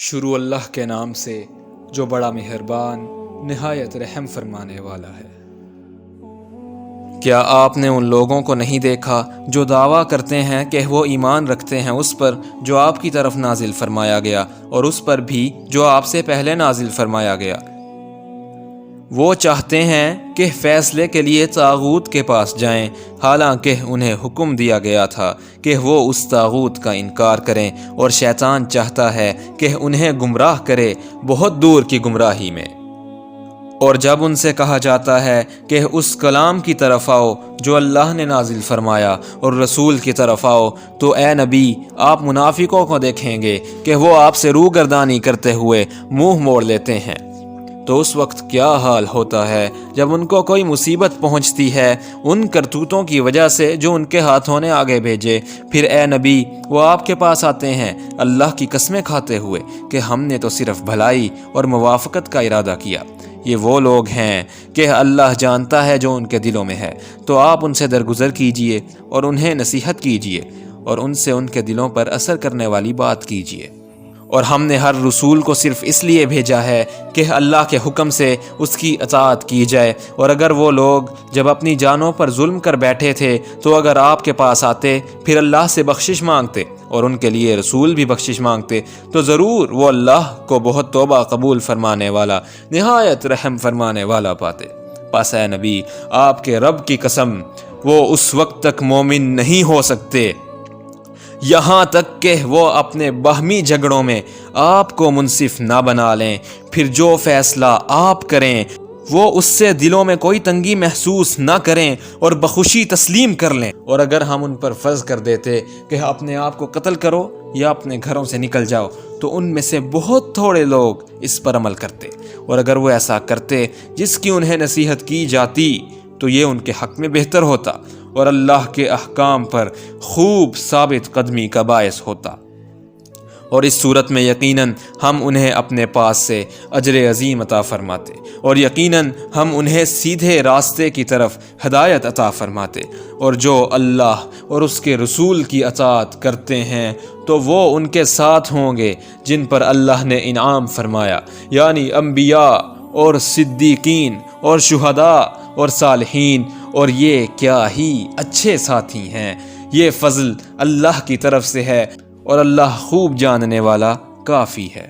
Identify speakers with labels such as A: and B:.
A: شروع اللہ کے نام سے جو بڑا مہربان نہایت رحم فرمانے والا ہے۔ کیا آپ نے ان لوگوں کو نہیں دیکھا جو دعویٰ کرتے ہیں کہ وہ ایمان رکھتے ہیں اس پر جو آپ کی طرف نازل فرمایا گیا اور اس پر بھی جو آپ سے پہلے نازل فرمایا گیا؟ وہ چاہتے ہیں کہ فیصلے کے لیے طاغوت کے پاس جائیں، حالانکہ انہیں حکم دیا گیا تھا کہ وہ اس طاغوت کا انکار کریں، اور شیطان چاہتا ہے کہ انہیں گمراہ کرے بہت دور کی گمراہی میں۔ اور جب ان سے کہا جاتا ہے کہ اس کلام کی طرف آؤ جو اللہ نے نازل فرمایا اور رسول کی طرف آؤ، تو اے نبی آپ منافقوں کو دیکھیں گے کہ وہ آپ سے روگردانی کرتے ہوئے منہ موڑ لیتے ہیں۔ تو اس وقت کیا حال ہوتا ہے جب ان کو کوئی مصیبت پہنچتی ہے ان کرتوتوں کی وجہ سے جو ان کے ہاتھوں نے آگے بھیجے، پھر اے نبی وہ آپ کے پاس آتے ہیں اللہ کی قسمیں کھاتے ہوئے کہ ہم نے تو صرف بھلائی اور موافقت کا ارادہ کیا۔ یہ وہ لوگ ہیں کہ اللہ جانتا ہے جو ان کے دلوں میں ہے، تو آپ ان سے درگزر کیجئے اور انہیں نصیحت کیجئے اور ان سے ان کے دلوں پر اثر کرنے والی بات کیجئے۔ اور ہم نے ہر رسول کو صرف اس لیے بھیجا ہے کہ اللہ کے حکم سے اس کی اطاعت کی جائے، اور اگر وہ لوگ جب اپنی جانوں پر ظلم کر بیٹھے تھے تو اگر آپ کے پاس آتے پھر اللہ سے بخشش مانگتے اور ان کے لیے رسول بھی بخشش مانگتے تو ضرور وہ اللہ کو بہت توبہ قبول فرمانے والا نہایت رحم فرمانے والا پاتے۔ پس اے نبی آپ کے رب کی قسم وہ اس وقت تک مومن نہیں ہو سکتے یہاں تک کہ وہ اپنے باہمی جھگڑوں میں آپ کو منصف نہ بنا لیں، پھر جو فیصلہ آپ کریں وہ اس سے دلوں میں کوئی تنگی محسوس نہ کریں اور بخوشی تسلیم کر لیں۔ اور اگر ہم ان پر فرض کر دیتے کہ اپنے آپ کو قتل کرو یا اپنے گھروں سے نکل جاؤ تو ان میں سے بہت تھوڑے لوگ اس پر عمل کرتے، اور اگر وہ ایسا کرتے جس کی انہیں نصیحت کی جاتی تو یہ ان کے حق میں بہتر ہوتا اور اللہ کے احکام پر خوب ثابت قدمی کا باعث ہوتا۔ اور اس صورت میں یقیناً ہم انہیں اپنے پاس سے اجر عظیم عطا فرماتے، اور یقیناً ہم انہیں سیدھے راستے کی طرف ہدایت عطا فرماتے، اور جو اللہ اور اس کے رسول کی اطاعت کرتے ہیں تو وہ ان کے ساتھ ہوں گے جن پر اللہ نے انعام فرمایا، یعنی انبیاء اور صدیقین اور شہداء اور صالحین، اور یہ کیا ہی اچھے ساتھی ہیں۔ یہ فضل اللہ کی طرف سے ہے اور اللہ خوب جاننے والا کافی ہے۔